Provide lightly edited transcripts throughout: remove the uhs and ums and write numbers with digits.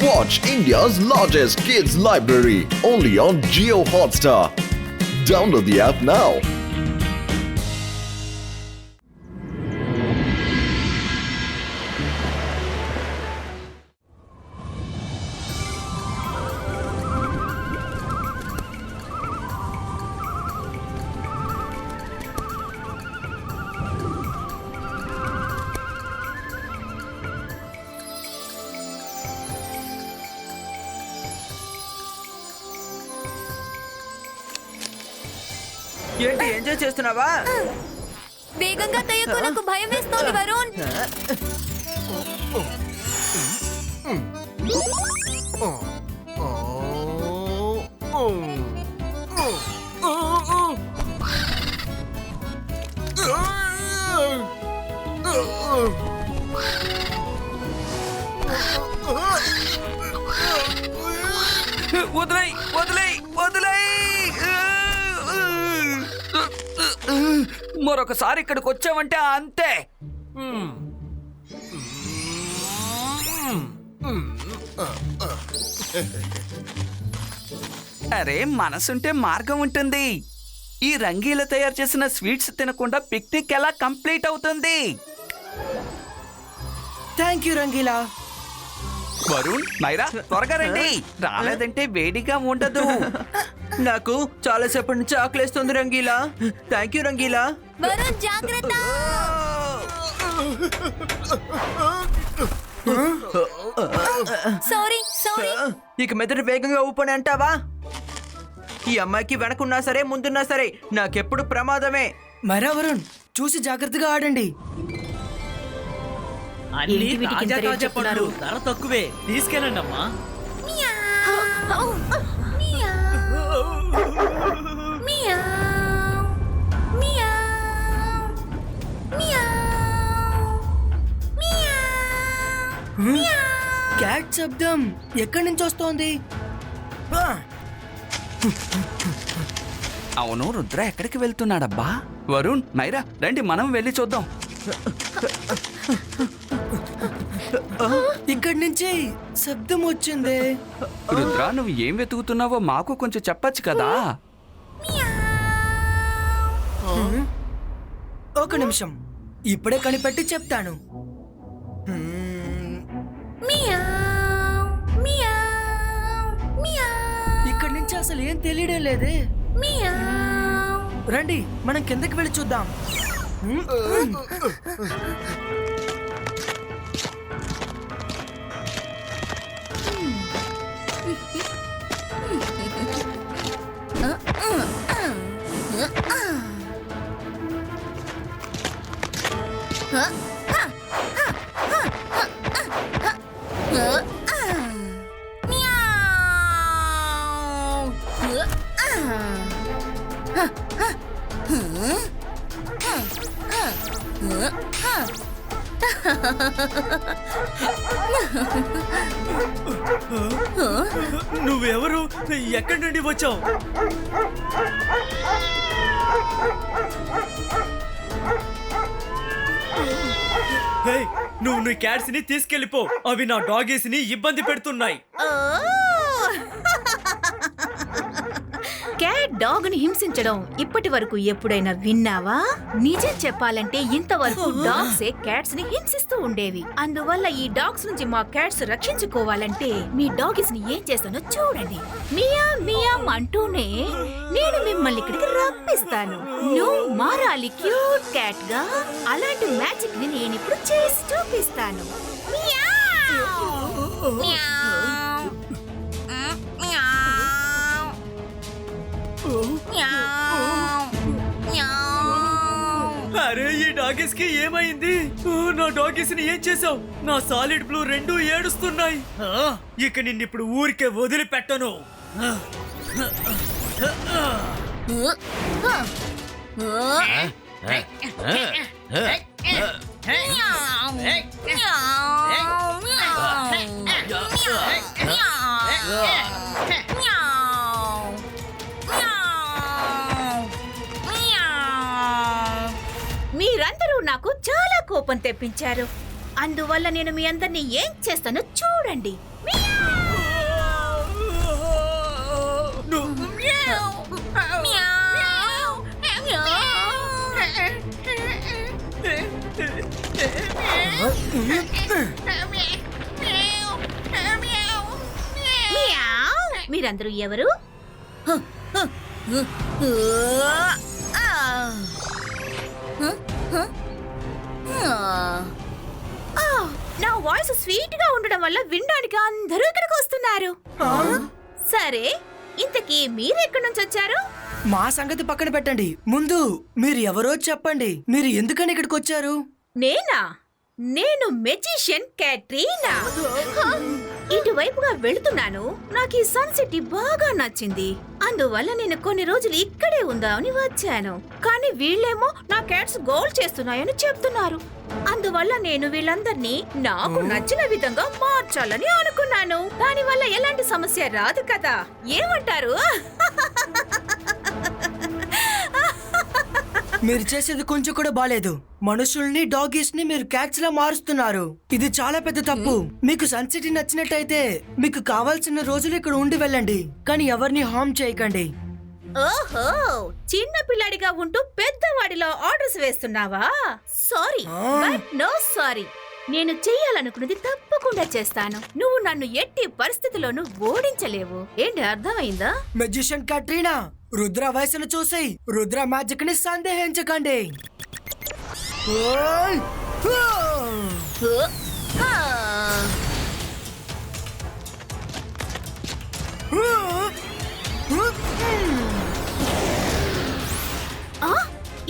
Watch India's largest kids library only on Jio Hotstar. Download the app now. ఏంటి enjoy చేస్తున్నావా? వేగంగా తయ్యకు, నాకు భయం వేస్తోంది వరుణ్. వదిలేయ్ వదిలేయ్ వదిలేయ్. మరొకసారి ఇక్కడికి వచ్చావంటే అంతే. అరే, మనసుంటే మార్గం ఉంటుంది. ఈ రంగీల తయారు చేసిన స్వీట్స్ తినకుండా పిక్నిక్ ఎలా కంప్లీట్ అవుతుంది? Thank you Rangeela. వరుణ్, మైరా, త్వరగా రండి. రాలేదంటే వేడిగా ఉండదు. నాకు చాలాసేపటి నుంచి ఆకలేస్తుంది రంగీలా. Thank you Rangeela. వరుణ్ జాగ్రత్త. Sorry sorry. ఇక మెదడు వేగంగా ఊపని అంటావా? ఈ అమ్మాయికి వెనకున్నా సరే ముందున్నా సరే నాకెప్పుడు ప్రమాదమే. మరా వరుణ్, చూసి జాగ్రత్తగా ఆడండి. అన్ని తాజా తాజా పళ్ళు, ధర తక్కువే. తీసుకెళ్ళండి అమ్మా. క్యాట్ శబ్దం ఎక్కడి నుంచి వస్తోంది? అవును, రుద్ర ఎక్కడికి వెళ్తున్నాడబ్బా? వరుణ్, మైరా, రండి, మనం వెళ్ళి చూద్దాం. ఇక్కడి నుంచి శబ్దం వచ్చింది. రుద్ర, నువ్వు ఏం వెతుకుతున్నావో మాకు కొంచెం చెప్పచ్చు కదా? ఒక నిమిషం, ఇప్పుడే కనిపెట్టి చెప్తాను. ఇక్కడి నుంచి అసలు ఏం తెలియడం లేదే. రండి, మనం కిందకి వెళ్ళి చూద్దాం. నువ్వెవరు? ఎక్కడి నుండి వచ్చావు? నువ్వు నీ క్యాట్స్ ని తీసుకెళ్లిపో. అవి నా డాగీస్ ని ఇబ్బంది పెడుతున్నాయి. క్యాట్ డాగ్ ని హింసించడం ఇప్పటి వరకు ఎప్పుడైనా విన్నావా? నిజం చెప్పాలంటే ఇంతవరకు డాగ్స్ క్యాట్స్ ని హింసిస్తూ ఉండేవి. అందువల్ల ఈ డాగ్స్ నుంచి మా క్యాట్స్ రక్షించుకోవాలంటే మీ డాగీస్ ని ఏం చేస్తానో చూడండి. మియా మియా అంటూనే నేను మిమ్మల్ని ఇక్కడికి రప్పిస్తాను. నువ్వు మారాలి క్యూట్ క్యాట్ గా. అలాంటి మ్యాజిక్ ని నేను ఇప్పుడు చేసి చూపిస్తాను. అరే, ఈ డాగీస్ కి ఏమైంది? నా డాగీస్ ని ఏం చేసావు? నా సాలిడ్ బ్లూ రెండు ఏడుస్తున్నాయి. ఇక నిన్నిప్పుడు ఊరికే వదిలిపెట్టను. మీరందరూ నాకు చాలా కోపం తెప్పించారు. అందువల్ల నేను మీ అందరినీ ఏం చేస్తానో చూడండి. మీరందరూ ఎవరు? నా వాయిస్ స్వీట్ గా ఉండడం వల్ల వినడానికి అందరూ ఇక్కడికి వస్తున్నారు. సరే, ఇంతకీ మీరు ఎక్కడి నుంచి వచ్చారు? మా సంగతి పక్కన పెట్టండి, ముందు మీరు ఎవరో చెప్పండి. మీరు ఎందుకని ఇక్కడికి వచ్చారు? నేను మెజిషియన్ క్యాట్రీనా. ఇటువైపుగా వెళుతున్నాను. నాకు ఈ సన్ సిటీ బాగా నచ్చింది. అందువల్ల నేను కొన్ని రోజులు ఇక్కడే ఉందామని వచ్చాను. కానీ వీళ్ళేమో నా క్యాట్స్ గోల్ చేస్తున్నాయని చెప్తున్నారు. అందువల్ల నేను వీళ్ళందరినీ నాకు నచ్చిన విధంగా మార్చాలని అనుకున్నాను. దానివల్ల ఎలాంటి సమస్య రాదు కదా, ఏమంటారు? మీరు చేసేది కొంచెం కూడా బాలేదు. మనుషుల్ని డాగీస్ ని మీరు క్యాట్స్ లా మారుస్తున్నారు. ఇది చాలా పెద్ద తప్పు. మీకు సన్ సిటీ నచ్చినట్టయితే మీకు కావాల్సిన రోజులు ఇక్కడ ఉండి వెళ్ళండి, కానీ ఎవరిని హార్మ్ చేయకండి. ఓహో, చిన్న పిల్లాడిగా ఉంటూ పెద్దవాడిలో ఆర్డర్స్ వేస్తున్నావా? Sorry, but no sorry. నేను చెయ్యాలనుకున్నది తప్పకుండా చేస్తాను. నువ్వు నన్ను ఎట్టి పరిస్థితిలోనూ ఓడించలేవు. ఏంటి, అర్థమైందా? మెజిషియన్ క్యాట్రీనా, రుద్ర వయసును చూసి రుద్ర మ్యాజిక్ ని సందేహించకండి. ఓయ్!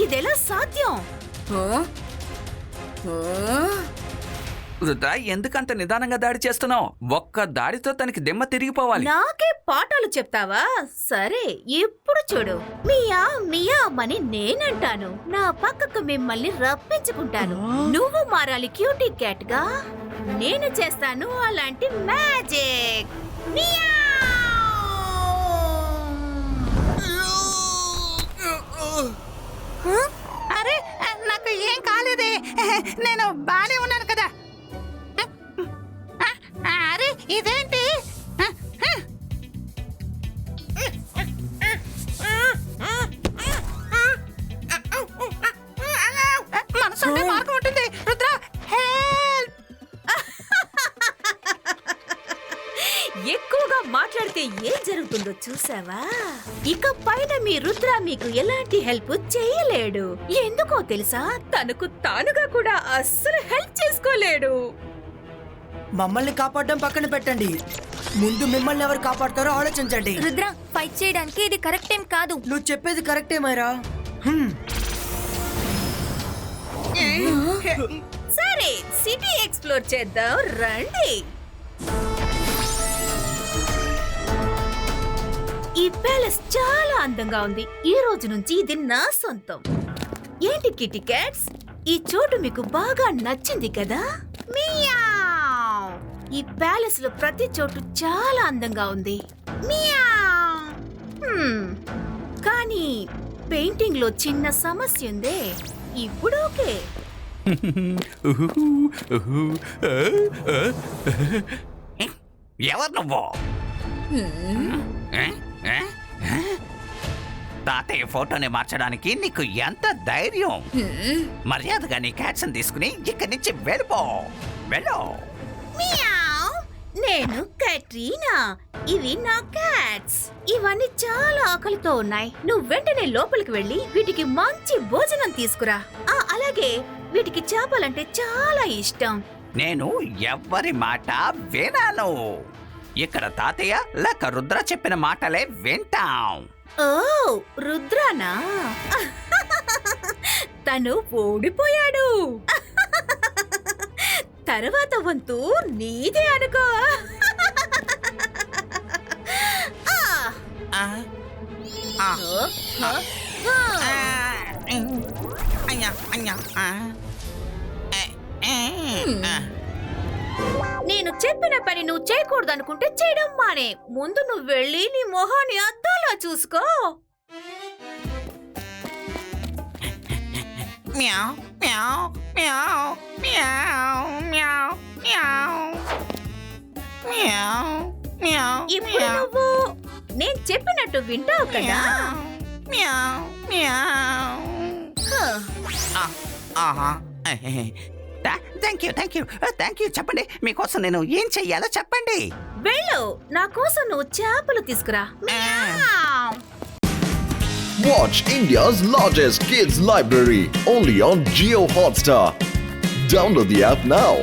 ఇదెలా సాధ్యం? రుద్ర, ఎందుకంత నిదానంగా దాడి చేస్తున్నావు? ఒక్క దాడితో తనకి దెమ్మ తిరిగిపోవాలి. నాకే పాఠాలు చెప్తావా? సరే, ఇప్పుడు చూడు. మియా మియా అని నేనంటాను. నా పక్కకు మిమ్మల్ని రప్పించుకుంటాను. నువ్వు మారాలి క్యూటీ క్యాట్ గా. నేను చేస్తాను అలాంటి మ్యాజిక్. మియా! అరే, నాకు ఏం కాలేదే. నేను బానే ఉన్నాను కదా. అరే, ఇదేంటి? మనసుంటే మార్గం ఉంటుంది. రుద్ర, హెల్ప్! ఎక్కువగా మాట్లాడితే ఏం జరుగుతుందో చూసావా? ఇక పైన మీ రుద్ర మీకు ఎలాంటి హెల్ప్ చేయలేడు. ఎందుకో తెలుసా? తనకు తానుగా కూడా అస్సలు హెల్ప్ చేసుకోలేడు. మమ్మల్ని కాపాడడం పక్కన పెట్టండి, ముందు మిమ్మల్ని ఎవరు కాపాడతారో ఆలోచించండి. రుద్ర, ఫైట్ చేయడానికి ఇది కరెక్ట్ టైం కాదు. నువ్వు చెప్పేది కరెక్టే మైరా. సరే, సిటీ ఎక్స్ప్లోర్ చేద్దాం రండి. ఈ ప్యాలెస్ చాలా అందంగా ఉంది. ఈ రోజు నుంచి ఇది నా సొంతం. ఏంటి కిటీ క్యాట్స్, ఈ చోటు మీకు బాగా నచ్చింది కదా? మియావ్! ఈ ప్యాలెస్ లో ప్రతి చోటు చాలా అందంగా ఉంది. మియావ్! కానీ పెయింటింగ్ లో చిన్న సమస్య ఉందే. ఇప్పుడు ఓకే. ఎవరు నువ్వు? తాతయ్య ఫోటోని మార్చడానికి నీకు ఎంత ధైర్యం? మర్యాదగా నీ క్యాట్స్ తీసుకుని ఇక్కడి నుంచి వెళ్ళిపో. వెళ్ళు. మియావ్! నేను కట్రీనా. ఇవి నా క్యాట్స్. ఇవన్నీ చాలా ఆకలితో ఉన్నాయి. నువ్వు వెంటనే లోపలికి వెళ్ళి వీటికి మంచి భోజనం తీసుకురా. అలాగే వీటికి చేపలంటే చాలా ఇష్టం. నేను ఎవ్వరి మాట వినను. ఇక్కడ తాతయ్య లేక రుద్ర చెప్పిన మాటలే వింటాం. ఓ, రుద్రానా? తను ఓడిపోయాడు. తర్వాత వంతు నీదే అనుకో. నేను చెప్పిన పని నువ్వు చేయకూడదు అనుకుంటే చేయడం మానే. ముందు నువ్వు వెళ్ళి నీ మొహాన్ని అద్దంలో చూసుకో. మ్యావ్ మ్యావ్ Meow, meow, meow, meow. Meow, meow, ఇప్పుడు meow. నువ్వు నేను చెప్పినట్టు వింటావు కదా Meow, meow. ఆహా థ్యాంక్ యూ చెప్పండి మీకోసం నేను ఏం చెయ్యాలో చెప్పండి వెళ్ళు నా కోసం నువ్వు చేపలు తీసుకురా Watch India's largest kids library only on Geo Hotstar. Download the app now.